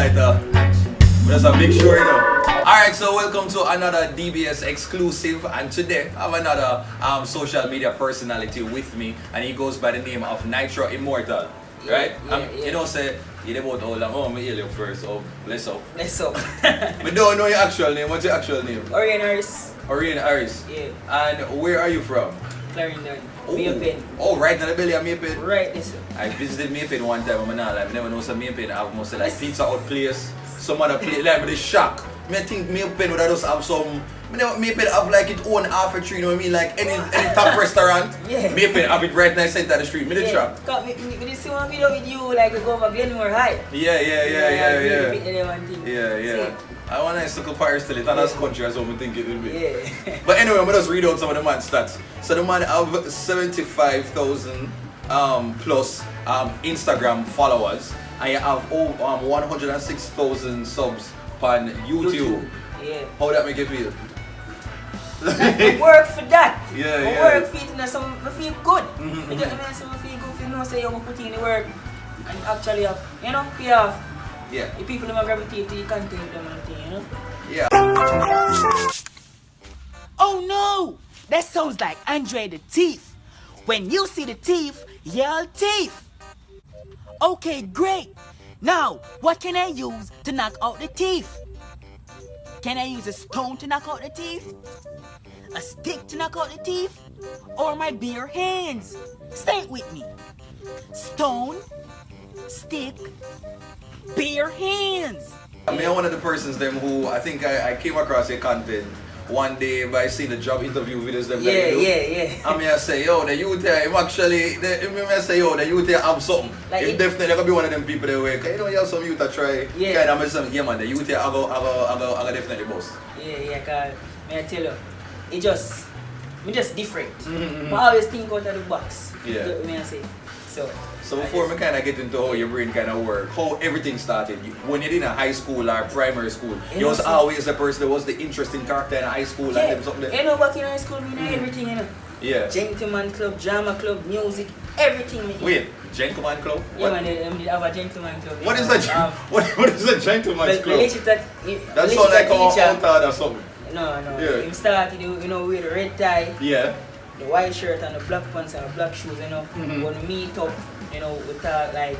alright, that's a big show, you know. Alright, so welcome to another DBS exclusive, and today I have another social media personality with me, and he goes by the name of Nitro Immortal. Right? You know, say, you about how long? Oh, me you first, so bless up. Bless up. I don't know your actual name. What's your actual name? Orion Harris. Orion Harris. Yeah. And where are you from? Clarendon. Maypen. Oh, right in the belly of Maypen? Right, yes sir. I visited Maypen one time, and I never know some Maypen have most like pizza out place, some other place, like with the shack. I think Maypen would just have some, Maypen have like its own half a tree, you know what I mean? Like any top restaurant, yeah. Maypen have it right in the center of the street, middle trap. We did see one video with you, like we go over Glenmore High. Yeah. See? I want to stick up Paris till it, and that's country as well, I think it will be. Yeah. But anyway, I'm going to just read out some of the man's stats. So the man have 75,000 plus Instagram followers, and you have 106,000 subs on YouTube. Yeah. How that make you feel? I work for that. Yeah. I work for it, and I feel good. I feel good if you know, say you put in the work and actually have, pay off. Yeah. The people who gravitate to your content and thing, you know? Yeah. Oh no! That sounds like Andre the Thief. When you see the thief, yell thief. Okay, great. Now, what can I use to knock out the thief? Can I use a stone to knock out the thief? A stick to knock out the thief? Or my bare hands? Say it with me. Stone, stick, bare hands. I'm one of the persons them who I think I came across your content one day by seeing the job interview videos them. Yeah. I mean, I say, yo, the youth here, the youth here have something. Like it definitely gonna be one of them people that way. You have some youth that try. Yeah. Kind of some, yeah, man, the youth here, I go definitely boss. Yeah, cause I tell you, me just different. I always think out of the box. Yeah. You know what I say? So before we kind of get into how your brain kind of work, how everything started, when you're in a high school or primary school, you was always the person that was the interesting character in high school and them something. You know, back in high school, we know everything, you know. Yeah. Gentleman club, drama club, music, everything. Wait, gentleman club? Yeah, man, they have a gentleman club. What is that? What is a gentleman's club? That sounds like a outard or something. No. Yeah. He started, with the red tie. Yeah. The white shirt and the black pants and the black shoes, When we meet up, we talk like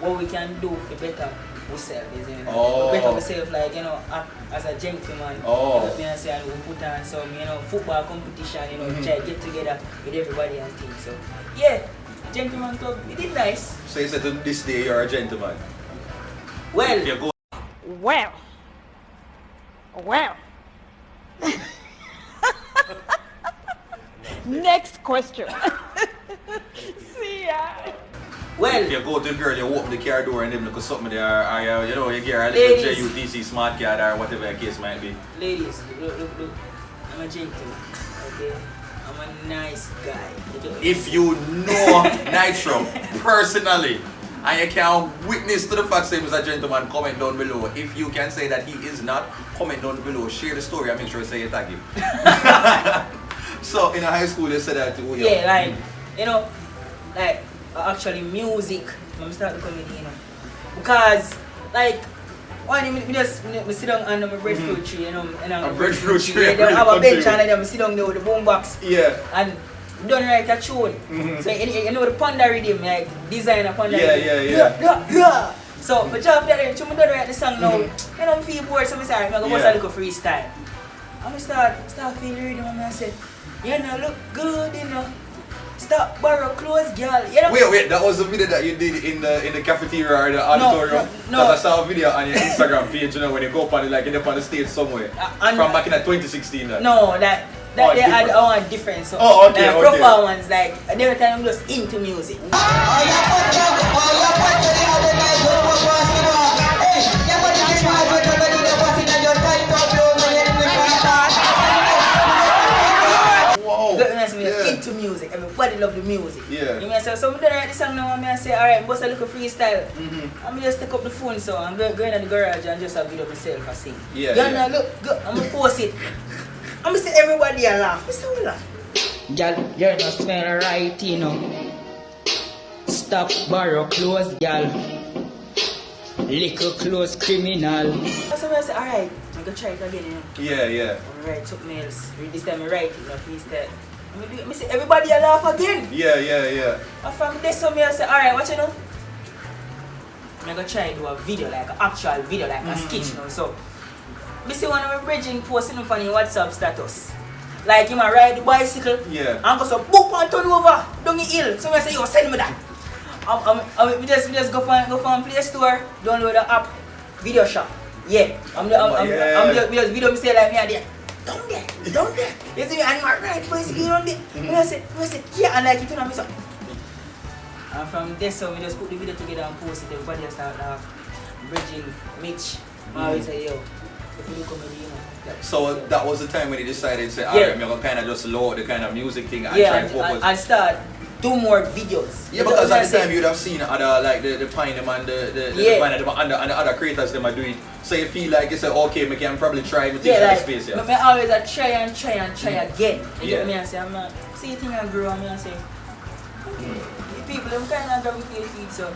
what we can do to better ourselves, better ourselves, like, act as a gentleman. You know what I say, and we put on some, football competition, try to get together with everybody and things. So, yeah, gentleman club, it is nice. So you said to this day you're a gentleman? Well. If you go Well. Next question. See ya. Well, if you go to the girl, you open the car door and them look at something there, or you get a little JUTC smart card or whatever the case might be. Ladies, look. I'm a gentleman, okay? I'm a nice guy. If you know Nitro personally, and you can witness to the fact that he is a gentleman, comment down below. If you can say that he is not, comment down below. Share the story and make sure you say you tag him. So in high school they said that too. Yeah, like, actually music, I'm starting comedy, because like me sit down under my breadfruit tree, a breadfruit tree. They have a bench and then I sit down there with the boombox. Yeah. And done write a tune. So the panda rhythm, like design a panda rhythm. Yeah. So but after that, I done write the song now. I don't feel bored, so I say, I'm gonna a little freestyle. I'm gonna start feeling rhythm and I said, look good, Stop borrow clothes, girl. Wait, that was the video that you did in the cafeteria or the auditorium? No. I saw a video on your Instagram page, when you go up on it, like you're up on the stage somewhere. From back in 2016. No, that they had one different. So, okay. Profile ones, like, every time I'm just into music. Into music, everybody love the music. Yeah. You know, so I'm gonna write the song now and I say, alright, bust a little freestyle. I'm just take up the phone, so I'm going to the garage and just have video myself and sing. Yeah. Look, good. I'm gonna post it. I'm gonna say everybody a laugh. What's the laugh? Girl, you're not smell right, Stop borrow clothes, girl. Little close criminal. So I say, alright, I'm gonna try it again, you know. Yeah. Alright, something else. This time I write it, not freestyle. I say, everybody a laugh again. Yeah. And from this one, I say, alright, what you know? I'm gonna try to do a video, like an actual video, like a sketch, you know. So, I see one of my Rygin posting up on his WhatsApp status. Like him a ride the bicycle. Yeah. And go so book and turn over down the hill. So I say, yo, send me that. We just go from Play Store, download the app, Video Shop. Yeah. I'm just video me say like me a there. Down there. You see me and I ride the bicycle down there. I say, yeah, and like it turn on me so. And from there so we just put the video together and post it. Everybody just start laughing. Rygin, Mitch, I always say, yo, if you do comedy, you know. So that was the time when he decided to say, alright, I'm gonna kind of just lower the kind of music thing and try and focus. And start do more videos. Yeah, because at the time you'd have seen other like the Pine and the other creators them are doing. So you feel like you say, okay, I can probably try to take that space. Yeah. But I always try again. You get me and say, I'm not see thing and grow and me and say, okay, the people them kind of gravitate feed so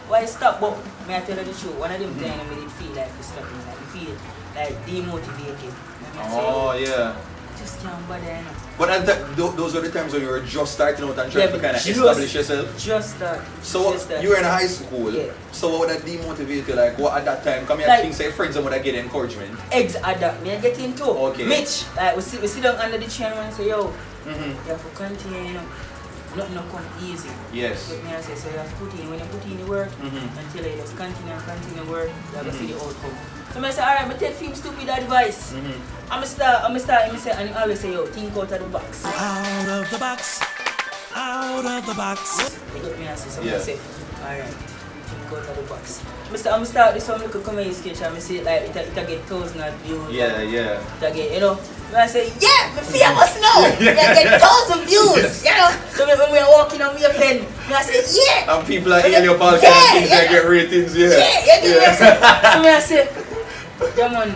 why stop? But may I tell you the truth, one of them times I didn't feel like stopping, like you feel like demotivated. Yeah. Just can't bother, you know. But those were the times when you were just starting out and trying to kind of establish yourself? Just that. So you were in high school, so what would that demotivate you? Like what at that time? Come here and think say friends and would I get encouragement? Exactly, me I get into. Okay. Mitch, like we sit down under the chair and say, yo, you have to continue, you know. Nothing not come easy. Yes. But me I say, so you have to put in, when you put in the work, until you just continue work, you have to see the outcome. So I say, alright, I take few stupid advice. I'm start, and I always say, yo, think out of the box. Out of the box. They got me and say, so I say, alright, think out of the box. I'm start this one little comedy sketch and I say like it get 1,000 views. Yeah. It get, you know. I say, yeah, me famous now. I get 1,000 views. You know. So when we are walking on me pen, I say, yeah. And people are in your podcast and things that get ratings, Yeah. So I say, yeah man,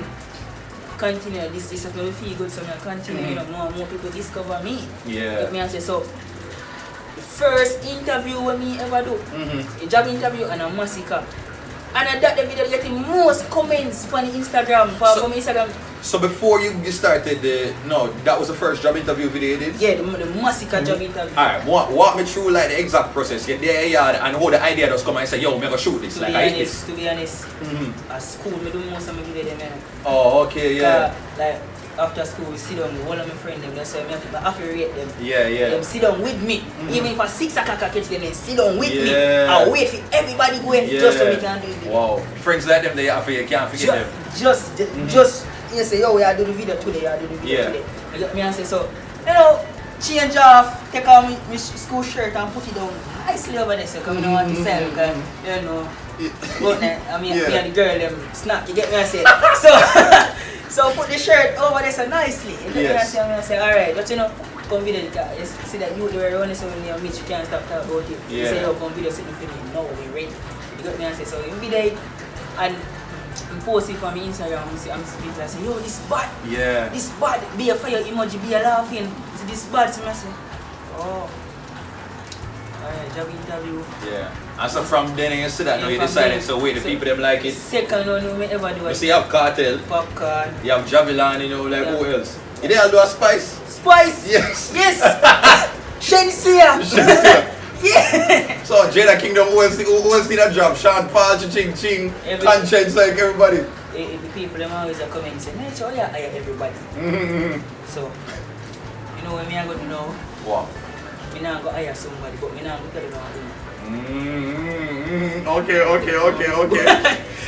continue this is going to feel good, so I continue, you know, more people discover me. Yeah. Me and say, so the first interview when me ever do, a job interview and a massacre. And that the video getting most comments on Instagram, from Instagram. So before you started that was the first job interview video you did? Yeah, the massacre job interview. Alright, walk me through like the exact process. Get there and how the idea does come and say, yo, I'm gonna shoot this. To be honest, at school I do most of my video them. Oh, okay, yeah. Like after school we sit down with one of my friends them, that's why I have to rate them. Yeah. Them sit down with me. Even if I 6 o'clock I catch them, they sit down with me. I wait for everybody going just so we can do it. Wow. Friends like them, they you can't forget them. Just you say, yo, we are doing the video today, today. You get me and say, so, you know, change off, take off my school shirt and put it down nicely over there, so because I don't want to sell, because, you know, but I mean, me and the girl, them snack, you get me and say, so put the shirt over there so nicely, you get me and say, alright, but you know, come video, you see that you were running so when you meet, you can't stop talking about it. You say, yo, come video, sitting for me, no, we're ready. You get me and say, so you video it, and I post it on my Instagram and people say, yo, this bad. Yeah. This bad. Be a fire emoji, be a laughing. This bad. So I say, oh. Alright, job interview. Yeah. And so from then you see that now you decided, so wait, the people them like it. Second one we ever do. You see you have Cartel. Popcorn. You have Javelin, you know, like who else? You didn't do a Spice? Spice? Yes. Shensia. Yeah. So Jada Kingdom who else did that job? Sean Paul, Ching, Conscience, like everybody. The people them always are coming and say, hey, so yeah, I everybody. So, you know when me I go to know? Wow. Me not go hire somebody, but me not go tell them Okay.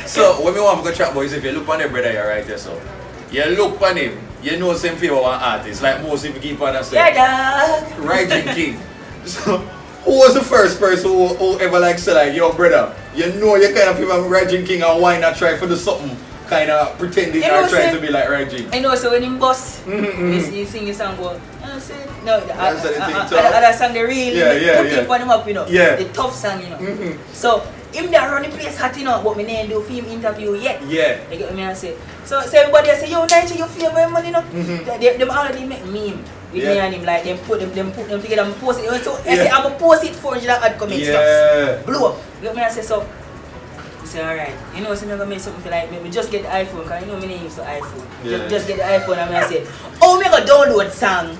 So when we want to go chat boys, if you look on the brother here right there, so you look on him, you know same favor one artist, like most people keep on saying. Yeah, Rygin King. So who was the first person who ever like say like, yo brother, you know you kind of feel like Rygin King and why not try for the something kind of pretending or trying to be like Rygin? I know, so when him boss, you sing a song about, no, the other song they really put him up, you know, the tough song, you know. So him there run the place hot, you know, but me didn't do film interview yet. Yeah. You get what I say? So everybody say, yo, Nitro, you feel very money, you know? Them already make meme. With me and him, like them put them together and post it. So I say I'm gonna post it for you that ad comment stuff. Blow up. You get me and say so say, alright, you know, so I'm gonna make something for like me just get the iPhone, because you know my name is the iPhone. Yeah. Just get the iPhone and I say, oh, me gonna download song.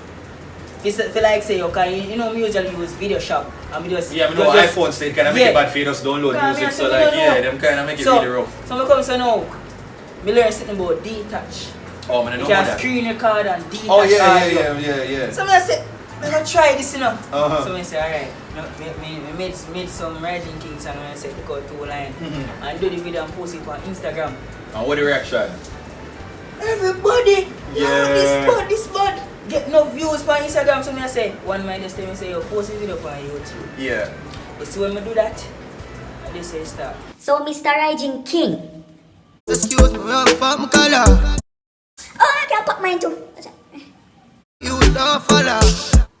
For like say, okay, you know, me usually use video shop. And me just, yeah, I know iPhones, they kind of make it bad for you just download music, so like, yeah, them kind of make it really rough. So I come so now, me learn something about detach. Oh, man, I know you can that. screen record and detach Oh, yeah. So I say, I'm gonna try this, you know. Uh-huh. So I say, alright, me made some Rygin Kings and I said, look out 2 lines and do the video and post it on Instagram. And what the reaction? Everybody, yeah. this bud. Get no views on Instagram, so I say, one man just tell me say, yo, post a video on YouTube. Yeah. You see when I do that, I just say start. So Mr. Rygin King. Excuse me, I pop my collar. Oh, I can pop mine too. You don't follow.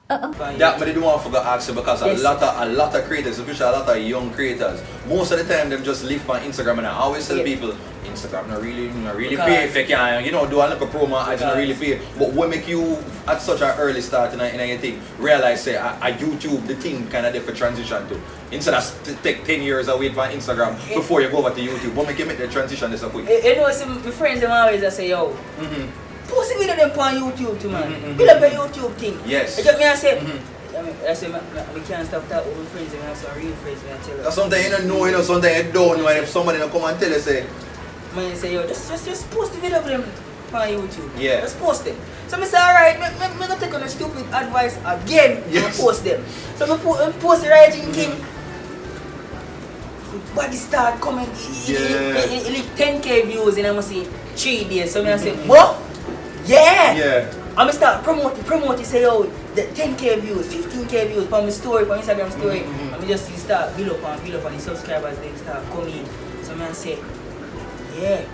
That but they don't want to forget ask you because a lot of creators, especially a lot of young creators, most of the time them just live on Instagram, and I always tell people Instagram not really pay if you can, you know, do a little promo ads not really pay. But what make you at such an early start in your thing realize say a YouTube the thing kinda there for transition to. Instead of take 10 years away from Instagram before you go over to YouTube. What make you make the transition this so quick? You know, see, my friends them always say, yo, post a video them on YouTube too, man. Build up a YouTube thing. Yes. You get me, I say, I say, we can't stop that with my friends, and I have some real friends, and I tell you. Sometimes you don't know, you know, sometimes you don't know, and if somebody don't come and tell you, say, man, say, yo, just post the video of them on YouTube. Yeah. Just post them. So I say, alright, I'm going to take on a stupid advice again and post them. So I post the Rygin King. Body start coming, it like 10k views and I must say 3 days. So I say, what? Yeah. I'm gonna start promote, say, yo, the 10k views, 15k views from my story, from Instagram story. I'm just start build up and the subscribers then start coming. So I say, yeah.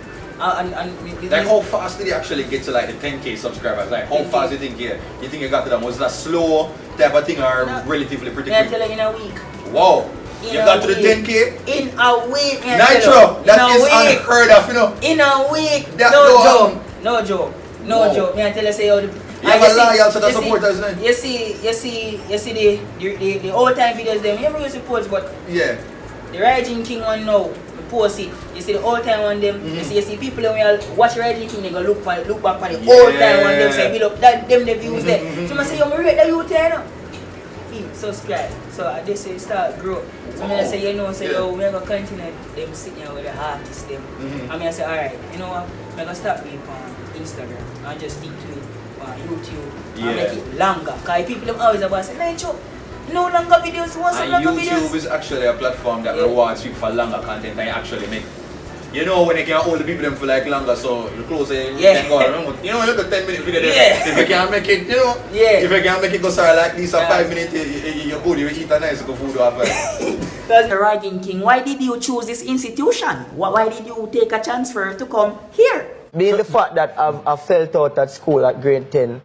Like how fast did you actually get to like the 10k subscribers? Like how fast do you think you got to them? Was that slow type of thing or relatively pretty quick? I tell you in a week. Wow. You got to the 10k? In a week. Nitro, that is unheard of, you know. In a week. No joke. Me I tell you say yo, you have a loyal to the supporters, man. You see the old time videos them. You ever use the post, but yeah. The Rygin King one now, we post it. You see the old time one them. You see people when you watch Rygin King, they go look back on the old time one them. Say build up that them the views there. So I say yo, me rate the youth there now. Subscribe. So I just say start grow. So I say, you know, say yo, we're gonna continue them sitting here with the artists them. I mean I say, alright, you know what? I'm gonna start being on Instagram and just stick to it on YouTube and make it longer. Cause people them always about say, Nitro, no longer videos, want some longer videos. YouTube is actually a platform that rewards you for longer content than you actually make. You know when you can hold the people them for like longer, so you close it, you can go around. You know, look at 10 minute video there. If you can make it, you know, if you can make it go sorry like this, 5 minutes, you're good, you eat a nice good food after. That's the Rygin King. Why did you choose this institution? Why did you take a transfer to come here? Being the fact that I felt out at school at grade 10.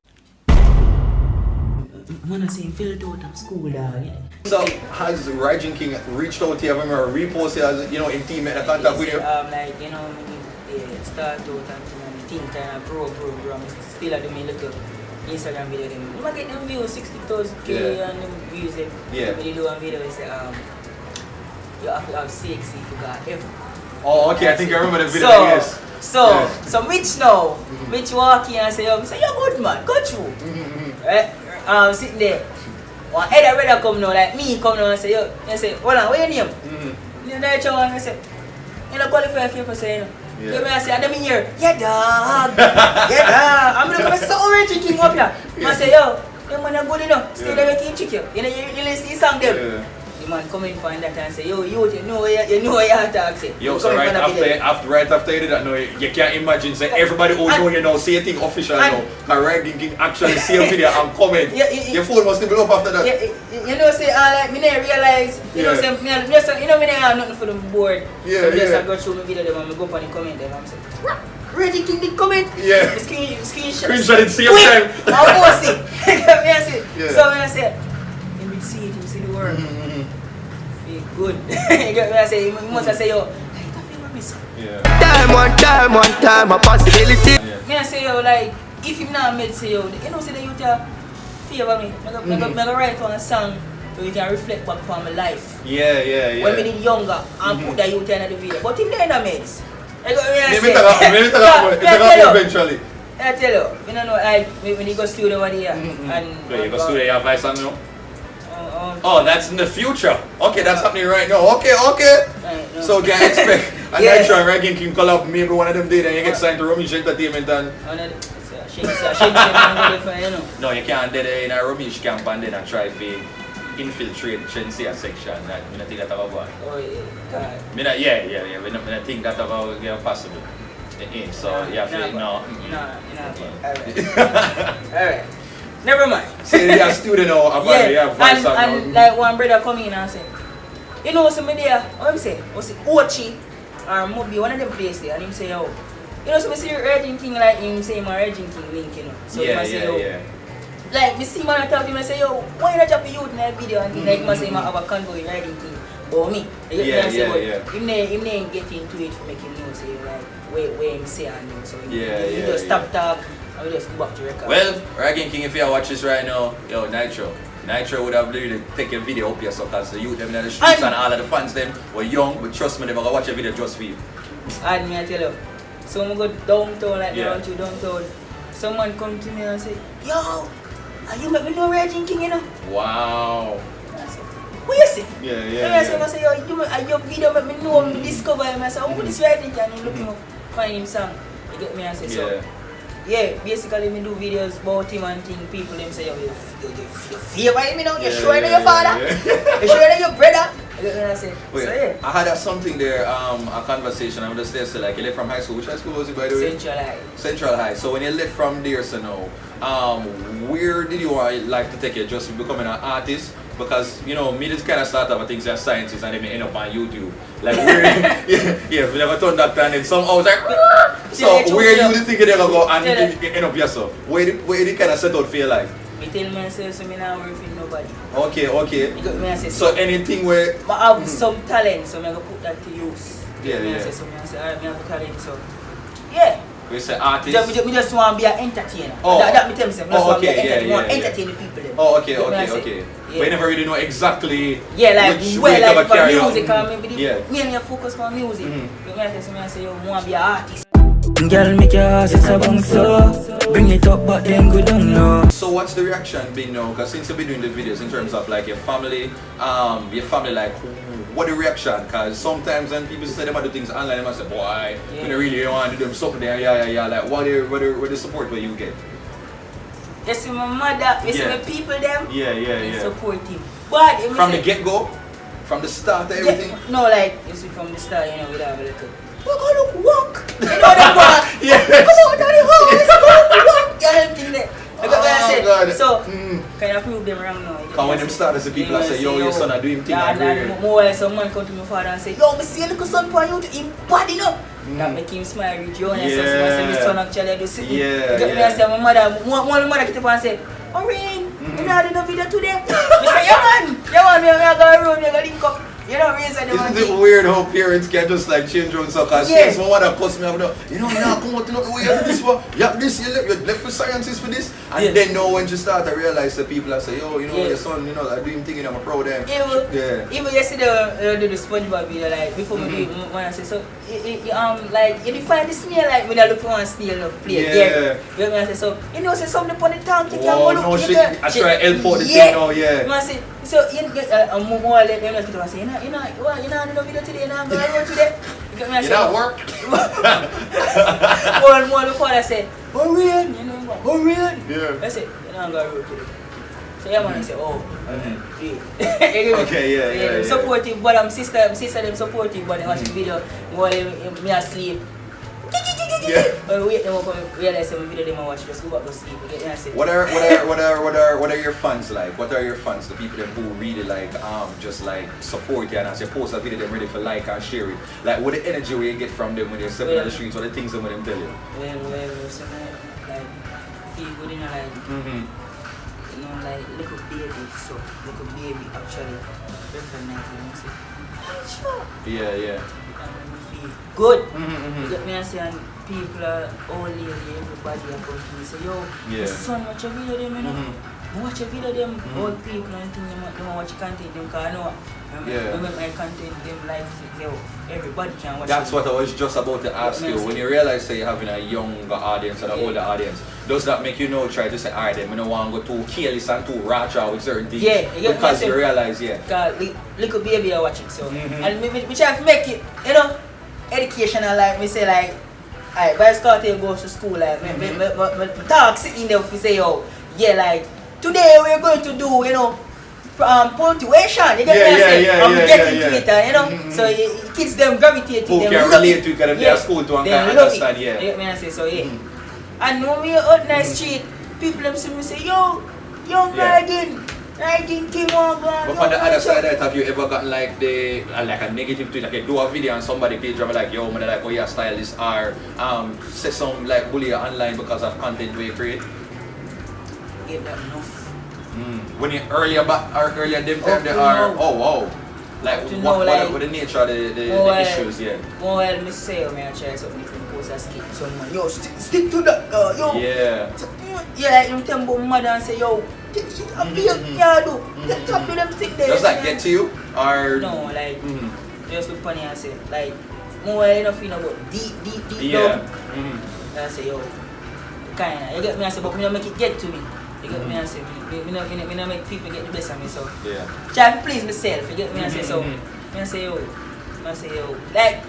Man, I say filled out of school, dog. So, has Rygin King reached out to you, or reposted as, you know, intimate contact with you? Like, you know, start out and think kind of grow. I'm still at my little Instagram video. I get them views, 60,000k and them views. When you do a video, it's you have to have sexy if you got ever. Oh, okay, I think I remember the video, yes. So Mitch now, Mitch walk in and say, you're good man, go through. Right? Sitting there. One other brother come now, like me come now and say, you say, hold on, what your name? You know, I say, you don't qualify for you, you know. You may say, and then me here, yeah dog, I'm looking at so Rygin King up here. I say, yo, you man are good enough, stay there with you chick you. You know, you see song them. The man come in find that and say, yo, you know what you have to ask it. Yo, so right after you did that, no, you can't imagine, say everybody who know you now, say a thing official now. And Rygin King actually see a video and comment. Your phone must be up after that. You know, say, like, me never realize, you know, say, me have nothing for the board. So I go through my video them and I go up and comment them and I say, Rygin King did comment? Yeah. Screenshot it, same time. I'll post it. So I say, you will see it, you see the word. Good. You get me? I say, you must say, yo, One time, a possibility. Me I say, yo, like, if you not made say, yo, you know, say the youth favor me. I go write on a song so you can reflect back on my life. Yeah, yeah, yeah. When we did younger, and put the youth in the video. But in the end of mates, I got me Maybe eventually. I tell you, you know, like when you go studio over there and you go studio, you have license now? Oh, that's in the future. Okay, that's happening right now. Okay. Right, no. So can I expect a Nitro and Rygin King collab maybe one of them days and you get signed to Ramesh Entertainment and... No, you can't do it in a Ramesh camp and then I try to infiltrate Chensia section. That I think that's about one. Oh yeah. We don't think that's about possible. So you have to no. Alright. Never mind. Say you're a student now, apparently you have voice and like one brother come in and say, you know some there, what I'm saying? Was it Ochi or Mobi, one of them places there, and him say, yo, you know, so we see Rygin King like him say my Rygin King link, you know. So he say, yo, like, me see man talk to him and say, yo, why you not drop a youth in that video? And like, he say, I have a convo with Rygin King. But me, him ain't get into it for making him know, say, like, where him say and him. So he just stop talk and we just go back to record. Well, Rygin King, if you watch this right now, yo, Nitro would have literally take a video up here so because the youth them in the streets and all of the fans them were young, but trust me, they're gonna watch a video just for you. And me I tell you, so I go downtown like around you downtown, someone come to me and say, yo, you make me know Rygin King, you know? Wow. What you say? Yeah. I say, yo, your video make me know, me discover him. I say, oh, this Rygin King, and I'm looking up, find him song. You get me? I say, so. Yeah, basically me do videos about him and thing. People them say, yo, you favor him, you know? You sure you're your father? You sure you're your brother? You get me? I say, wait, so yeah. I had something there, a conversation. I'm just there, so like, you left from high school. Which high school was it, by the way? Central High. Central High. So when you left from there, so now, where did you like to take it? Just becoming an artist? Because, you know, me just kind of start off things as scientists and then we end up on YouTube. Like, where, we never turned that and then somehow I was like, so where you think you're going to go and you end up yourself? Where did you kind of set out for your life? I tell myself, so I don't work with nobody. Okay. You got me, I say, so anything where... I have some talent, so I'm going to put that to use. Yeah. So I say, alright, I have talent, so... Yeah. We say artist? We just want to be an entertainer. Oh. That me tell myself, I just want to be an entertainer. Yeah. Entertain the people. Then. Oh, okay. Yeah. But you never really know exactly like which way like for carry music, on. maybe me and you focus on music. You say, yo, I want to be an artist. Girl, make your ass it's a bunk so bring it up, but then go down now. So what's the reaction been now? Because since you've been doing the videos in terms of like your family like what the reaction? Because sometimes when people say they might do things online, they might say, boy, you really don't want to do them something there, like what the support where you get? You see my mother, you see my people them, yeah. support him. But from the get-go? From the start to everything? No, like, you see from the start, you know, we'd have a little, we're gonna walk! You know that walk? Come on, Daddy, walk! You know them thing there. You got what I said? So, kind of prove them wrong now. Because when them start as the people say, yo, your son are doing things and more like someone come to my father and say, yo, me see a little son for you to him bad enough. That make him smile with you and I say, my son actually do something. You got me? I say, my mother get up and say, oh, Rain, you know how to do video today? I say, yeah, man, we are going to room, we are going to link up. You know, isn't it weird how parents can just like change on so because yes, my mother cuss me up, you know, come out to know the way you do this for. You have this, you left for sciences for this. And then now when you start to realize that people are saying, yo, you know, your son, you know, like doing things, I'm proud of him. Even yesterday, do the SpongeBob video, like, before we do it, when I say, so, like, you define the snail, like, when I look for one snail, no, play there. You know what I say, so, you know, say something upon the tank, you can go look. No, shit, I try to help out the thing now, You know, say, so, you get more let them know, say, you know, do no video today, you know, I'm going to road today. You get me? I say, not work? One before I said, Rain, you know, Rain. Yeah. I said, you know, I'm going to road today. So yeah, man, I say, oh, okay, supportive, but sister them supportive, but they watch the video while me asleep. But wait, them up and realize some video them watch, just go back to sleep. You get me? I say, what are your fans like? What are your fans, the people them who really like just like support you and as you post a video them ready for like and share it? Like what the energy where you get from them when you're stepping on the streets, what the things them when them tell you? Well, so like feel good in like you know, like little baby, so little baby actually recognize me and say, sure. Yeah. Feel good. You get me? I say, and people are all lady, everybody are going to me say, yo, my son watch a video them, you know? watch a video them old people and things, them watch content them, because I know when my content them life everybody can watch. That's what I was just about to ask you. When you realize that you're having a younger audience and an older audience, does that make you try to say, alright then, I don't want to go too careless and too ratchet with certain things? Yeah, because you realize, because little baby are watching, so and we try to make it, educational, like we say, like, alright, by Scotty goes to school, like, me talk sitting there, we say, like, today we're going to do, punctuation, you get what I'm saying? I'm getting to it, so kids them gravitate to them. Who can relate to it, because they're school to and can understand, you get what I'm saying? So, and when we're out in the street, people them see me say, yo, young Rygin came on, but on the other side of that, have you ever gotten like a negative tweet, like you do a video and somebody page drop like, yo, man, like, oh yeah, style this, or say some like bully online because of content we create? Give them enough. When you earlier them time they are, oh wow. Like what the nature of the issues, Well, me say, I try something different, post a skip, someone, yo, stick to that, yo. Yeah. Like, you tell my mother and say, yo, I'm here, get up to them stick there. Does that get to you? Or? No, like, just look funny and say, like, more enough, about deep down. And I say, yo, kinda, you get me, I say, but me don't make it get to me. You get me, I say, me not make people get the best of me, so. Try to please myself, you get me, I say, so. I say, yo, like,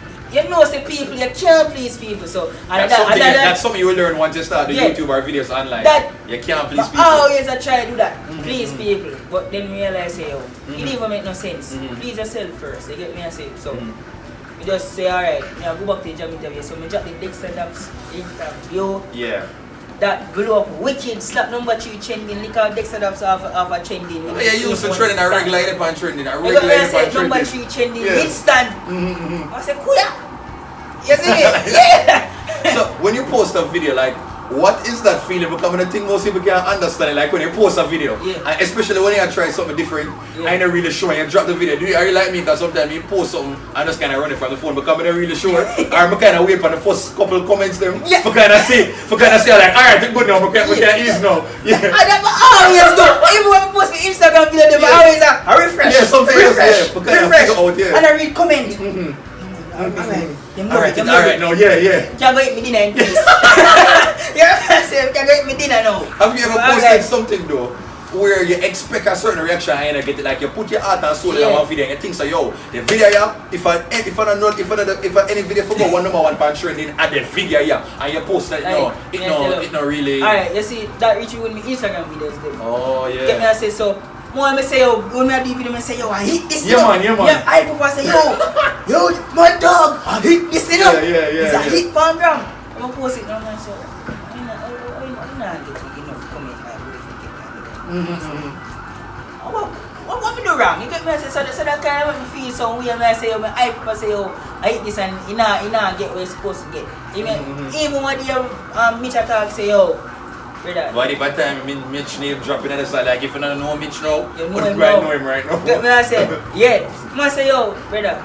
say people, you can't please people, so. That's something you will learn once you start the YouTube or videos online. You can't please people. Always I try to do that, please people, but then realize, say, yo, it even make no sense. Please yourself first, you get me, I say, so. You just say, alright, I go back to the job interview, so I drop the Dexter Daps interview. Yeah. That blew up wicked, slap number 3 trending, look how Dexter Daps have a trending. Yeah, you used to trending, a regular edit and trending, number 3 trending, instant. I said, kuya! You see me? Yeah! So, when you post a video, like, what is that feeling becoming a thing most people can't understand it? Like when you post a video, and especially when you try something different, I ain't really sure, and you drop the video. Are you like me? Because sometimes you post something and just kind of run it from the phone, becoming really sure, or I kind of wait for the first couple of comments them for kind of say like, alright, it's good now, we can ease now. Yeah. I never always do. Even when I post my Instagram video, I always a refresh. Yeah, something refresh. And I read comment. Alright, no, yeah. Can't go eat me dinner in peace. Can't go eat me dinner now. Have you ever posted something though, where you expect a certain reaction and you get it, like you put your heart and soul in one video and you think so, yo, the video if any video for go one number 1 pan trending and the video and you post that, it no really. Alright, you see that reach you with me Instagram videos then. Oh yeah. Get me, I say so. When I say, yo, when I do video, I say, yo, I hit this. Yeah, man. Yeah, I people say, yo, my dog, I hit this. Yeah. It's a hit for gram. I'm gonna post it now, man. So, I'm not getting enough comment like what me do wrong? You get me? I say, so that kind of make me feel some way. I say, yo, I people say, yo, I hit this and you not get what you're supposed to get. Even when the Mitch attack say, yo. But if I time Mitch name dropping on the side, like if you don't know Mitch now, you know him right now. Get me, I say, I say, yo, brother,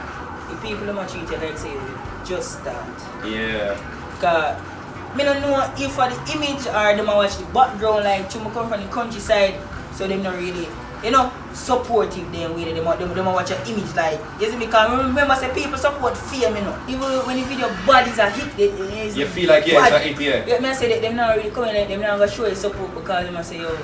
the people who treat you like say, just start. Yeah. Because I don't know if for the image or them watch the background, like, to come from the countryside, so them not really, supportive them with it. Them watch an image like, you see me, because remember, say people support fame, even when the video bodies are hit, you feel like, it's a hit, Yeah, I say that them not really coming like, them not going to show you support because them say, yo,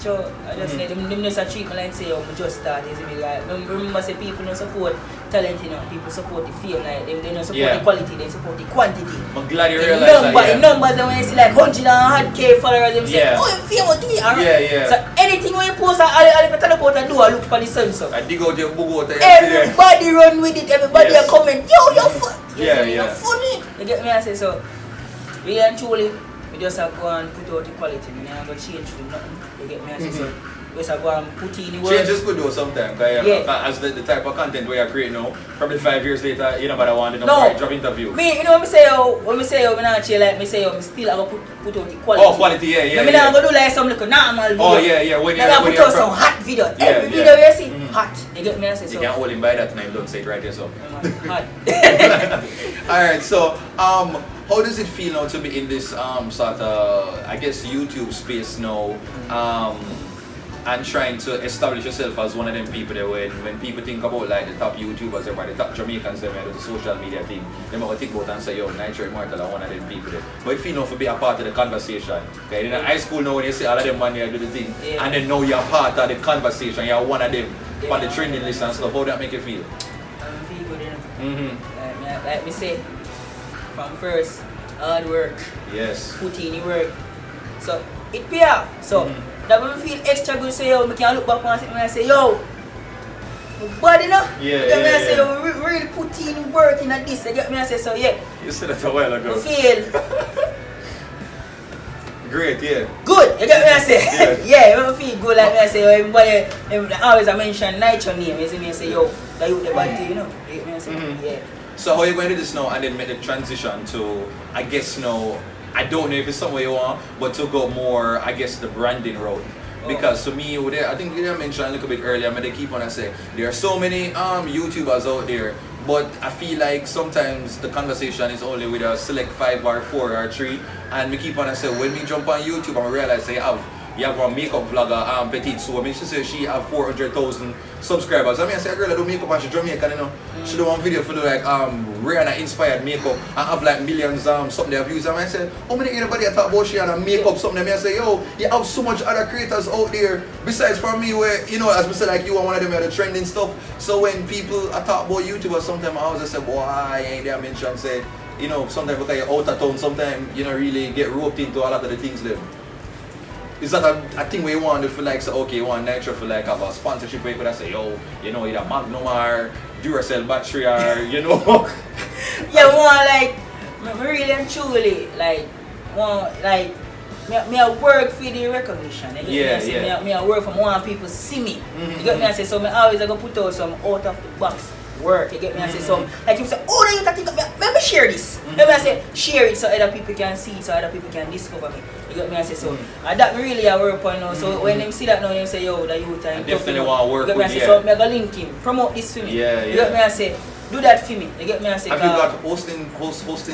so I just say, them just treat me like, say, yo, I just start, you see me, like, remember, say people don't support talent, people support the fame, like, they don't support the quality, they support the quantity. I'm glad you realize that, numbers, and when you see like 100K followers, them say, oh, you fame out here, So anything when you post, I'll tell about and do, I look for the sensor. I dig out your book out. Everybody run with it, everybody comment, yo, you're funny. You're funny. You get me, I say, so, really and truly, we just have to go and put out the quality, we never change for nothing. You get me, I say, so. We just go and put in the work. Changes could do sometimes, as the type of content we are creating now, probably 5 years later, you know what I want in a job interview. Me, when I say, I'm not chill, like, I say, I'm still going to put out the quality. Oh, quality, I'm not going to do like some little normal video. Oh, yeah, when you're put out some hot video. Every video you see, hot. You get me, I say, so. You can't hold him by that time, don't say it right yourself. Hot. Alright, so, How does it feel now to be in this sort of, I guess, YouTube space now, and trying to establish yourself as one of them people that when people think about like the top YouTubers, everybody, the top Jamaicans, them do the social media thing, they might think about and say, yo, Nitro Immortal are one of them people there. But it feel now to be a part of the conversation. Okay, in high school now when you see all of them man here do the thing, and then now you're part of the conversation, you're one of them on the trending list and stuff. How that make you feel? I feel good, you know. Like me say, from first, hard work. Yes. Put in the work. So it pay off. So that when me feel extra good, say yo, me can look back and say yo, my body now. Yeah, you get me I say yo, we really put in work in this. You get me I say so yeah. You said that a while ago. I feel great, yeah. good, you get me I say? Yeah, I feel good like me I say yo, everybody always I mention Nitro name, you see me I say yo, that you the body, you know. You get me I say? Yeah. So how are you going to do this now and then make the transition to, I guess now, I don't know if it's somewhere you want, but to go more, I guess, the branding road. Because to me, I think you mentioned a little bit earlier, but they keep on saying, there are so many YouTubers out there, but I feel like sometimes the conversation is only with a select 5 or 4 or 3, and we keep on saying, when we jump on YouTube and realize they you have one makeup vlogger, Petite Sue. I mean, she says she have 400,000 subscribers. I mean, I say, a girl that do makeup and she Jamaican, you know. She do one video for the like Rihanna inspired makeup and have like millions something they have views. I mean, I say, how many anybody talk about she and makeup something? I mean, I say, yo, you have so much other creators out there. Besides for me, where you know, as we say, like you are one of them the trending stuff. So when people talk about YouTubers, sometimes I always say, boy, I ain't there mention say, you know, sometimes because you're out of town, sometimes you know really get roped into a lot of the things there. Is that a thing where you want to feel like, so, okay, you want Nitro for like have a sponsorship where you could say, yo, you know, either Magnum or Duracell battery or, you know. Yeah, more like, really and truly, like, more like, me I work for the recognition. You get me? I say, me I work for more people see me. You get me? I say, so me always I go put out some out of the box work. You get me? I say, so like you say, oh, you can think of me. Let me share this. Let me say, share it so other people can see it, so other people can discover me. You get me? I say, so and that me really I work on now. So when them see that now, they say, yo, that you time. I definitely want to work with you. with you. So me I go link him, promote this for me. You get me? I say, do that for me. You get me? I say, have you got hosting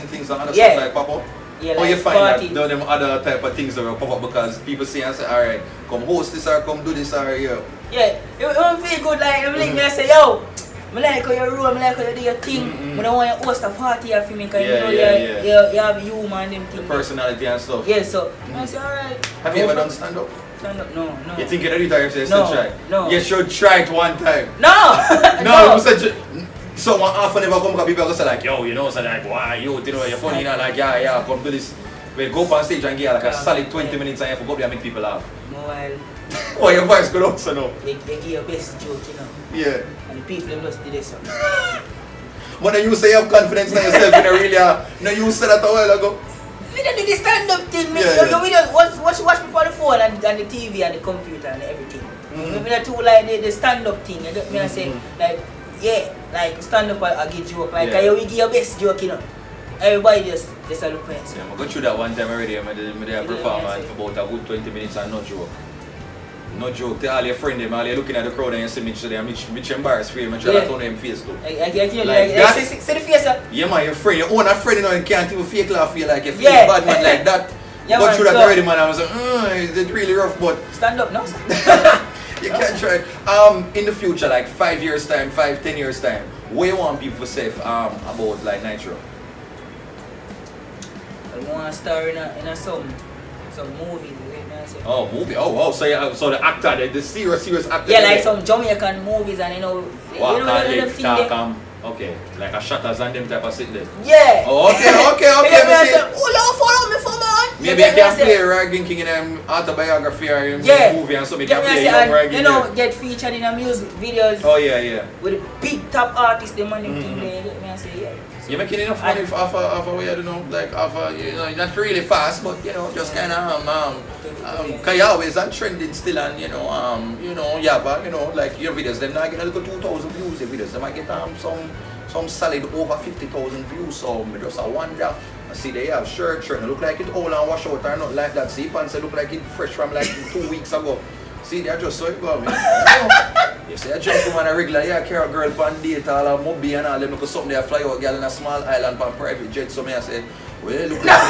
things and other Yeah. stuff like pop up? Yeah, or like you find party. that them other type of things that will pop up because people see and say, alright, come host this or come do this or yeah. Yeah, it don't feel good like them link me and say, yo, I like how you roll, I like how you do your thing. I don't want you to host a party for me because you know you have humor and them things. The personality and stuff. Yeah, so I say, alright. Have you ever done stand up? Stand up? No. You think you do it or you say No, try? no. You should try it one time. No! No, you said someone often never come because people go say like, yo, you know, so like, why you know, you're funny, you know, like, yeah, come do this. Well, go up on stage and get like a solid 20 minutes and you forgot to make people laugh. No, while Oh, your voice good also now. they give your best joke, you know. Yeah. And the people them just did this. But then you say you have confidence in yourself, you know, really, no, you said that a while ago. Me don't do the stand-up thing, me. Yeah. You just watch me for the phone and the TV and the computer and everything. Me not too like the stand-up thing, you get me? I say, like, yeah, like stand-up I give joke, like, you give your best joke, you know. Everybody just a look at it. Yeah, I go through that one time already. I did a performance for about a good 20 minutes and no joke. No joke. Tell all your friends, all you looking at the crowd and you see me today, I'm embarrassed for you. I'm trying to turn them face look. Like that? See the face up? Yeah man, your friend, your own friend, you know, you can't even fake laugh for you like you feel bad man like that. Yeah, go man, through that so already man, I was like, it's really rough but stand up, no? you can't try it. In the future, like 5 years time, 10 years time, what you want people to say about like Nitro? I want to star in some movies, you get me? I say. Oh, movie. Oh, so the actor, the serious actor. Yeah, like some Jamaican movies and you know the thing there. Okay, like a Shutters and them type of sit there. Yeah. Oh, okay. I say, oh, you follow me for man. Maybe I can play Rygin King in an autobiography or in movie and so we can play young Rygin. You know, get featured in a music videos. Oh yeah. With the big top artists, the money thing there. You get me? I say, yeah. You're making enough money off a way, I don't know, like you know, not really fast, but you know, just kind of cause you always are trending still, and you know, yeah, you know, like your videos, them not get a little 2,000 views. Your videos, they might get some solid over 50,000 views. So I just wonder. I see they have shirt, it look like it old and wash out or not like that. See, pants look like it fresh from like 2 weeks ago. See, they're just so it go, man. You see, I jump from a regular, carry a girl on date, all a mobby and all them, because something they fly out girl in a small island on private jet. So I say, Well, look at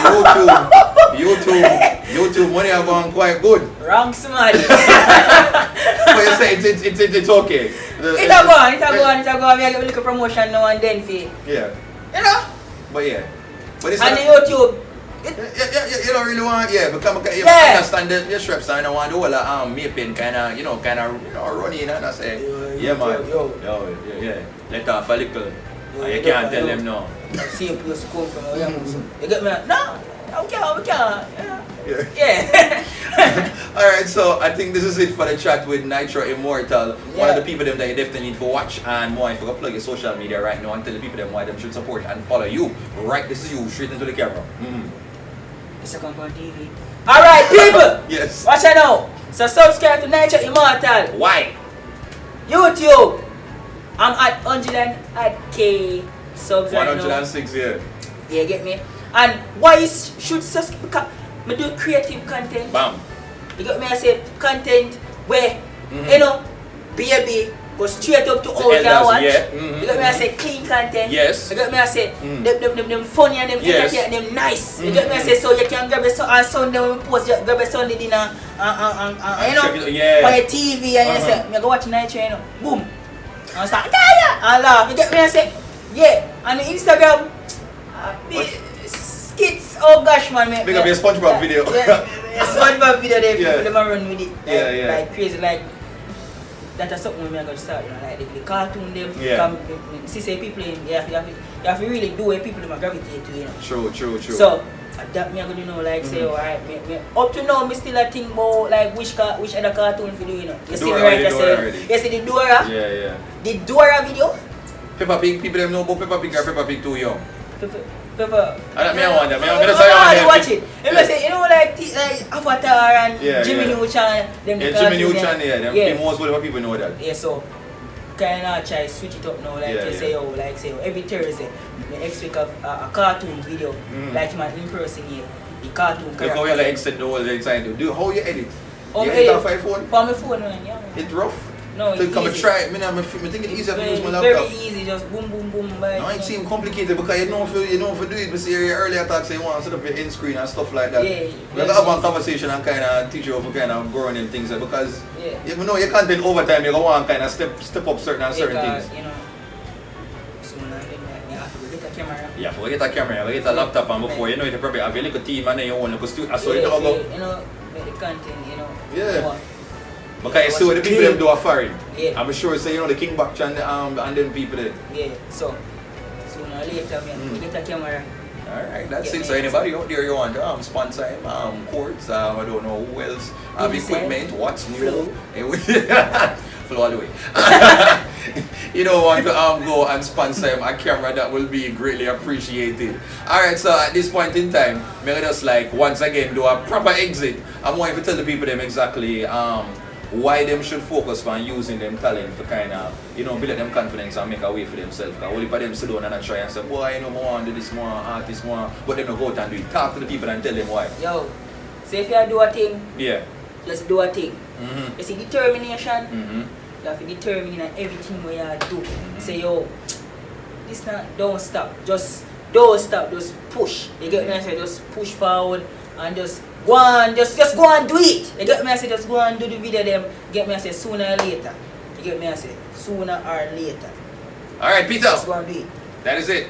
YouTube money are going quite good. Wrong smart. But you say it's okay. It a go on. We get a little promotion now and then for Yeah. you know. But yeah. But it's And the YouTube. you don't really want, because you understand the straps and I want the whole mapping kind of running and I say, man, yeah, let off a little. And you can't tell them no. See you place to come from you get me? No, we can't. Yeah. Alright, so I think this is it for the chat with Nitro Immortal. One of the people them that you definitely need to watch, and more if you plug your social media right now and tell the people them why them should support and follow you. Right, this is you straight into the camera. It's a on TV. Alright, people! Yes. Watch it now. So subscribe to Nitro Immortal. Why? YouTube. I'm at 100K subs right now. 106, yeah. Yeah, get me? And why you should subscribe? Because I do creative content. Bam. You get me? I say content where, you know, baby go straight up to all you watch. Yeah. You get me? I say clean content. Yes. You get me? I say them funny and them entertaining, them nice. You get me? I say so you can grab a on Sunday when we post, you grab a Sunday dinner and you know, on your TV and you say, I go watch Nitro, you know, boom. And I start, and laugh. You get me? I say, yeah. And the Instagram, skits, oh gosh man. Make up your SpongeBob video. Yeah, SpongeBob video there, people them run with it. Yeah. Like crazy, like, that's something we're going to start, you know, like the cartoon them. Yeah. See, say people, you have to really do what people them gravitate to, you know. True. So, that me I'm going to know, like, say, alright, up to now, me still a think about, like, which other cartoon for do, you know. You see me right, you see the Dora? Yeah. The Dora video? Peppa Pig, people them know about Peppa Pig or Peppa Pig too young. Peppa. I wonder. I'm going to say I watch it. You know, like Avatar and Jimmy Neutron. Jimmy Neutron, them most whatever people know that. Yeah, so kind of try switch it up now, like say every Thursday, we expect a cartoon video, like man impersonate the cartoon character. Look how you like extend the whole time. How you edit? You edit off your phone? On my phone, man, yeah. It's rough? No, it's come easy. Try it. I think it's easier to use my laptop. Very easy, just boom. No, it seems complicated because you know if you do it, but see earlier I thought say you want to set up your end screen and stuff like that. Yeah. We have to have a conversation and kind of teach you how to kind of growing and things because you know your content over time you go on kind of step up certain things. You know, so you have to get a camera. Yeah, we get a camera, we get a laptop and before you know you probably have a little team and then you own a studio. So you know, make the content, you know. Yeah. Because you see what the people them do are foreign. Yeah. I'm sure say you know the King Batch and them people there. Yeah. So sooner or later we get a camera. Alright, that's it. So anybody out there you want to sponsor him, cords, I don't know who else, equipment, what's new. Flow all the way. You don't want to go and sponsor him a camera, that will be greatly appreciated. Alright, so at this point in time, maybe just like once again do a proper exit. I'm going to tell the people them exactly why them should focus on using them talent for kind of, you know, build them confidence and make a way for themselves. Because only for them sit down and try and say, boy, you know, I want to do this more, artist more, but then go out and do it. Talk to the people and tell them why. Yo, so if you do a thing, let's do a thing. You see determination, you have to determine in everything where you do. Say, yo, this not, don't stop, just don't stop, just push. You get me? I say, just push forward and just go on, just go and do it. You get me? I say, just go and do the video them. Get me? I say, sooner or later. You get me? I say, sooner or later. Alright, Peter. Just go and do it. That is it.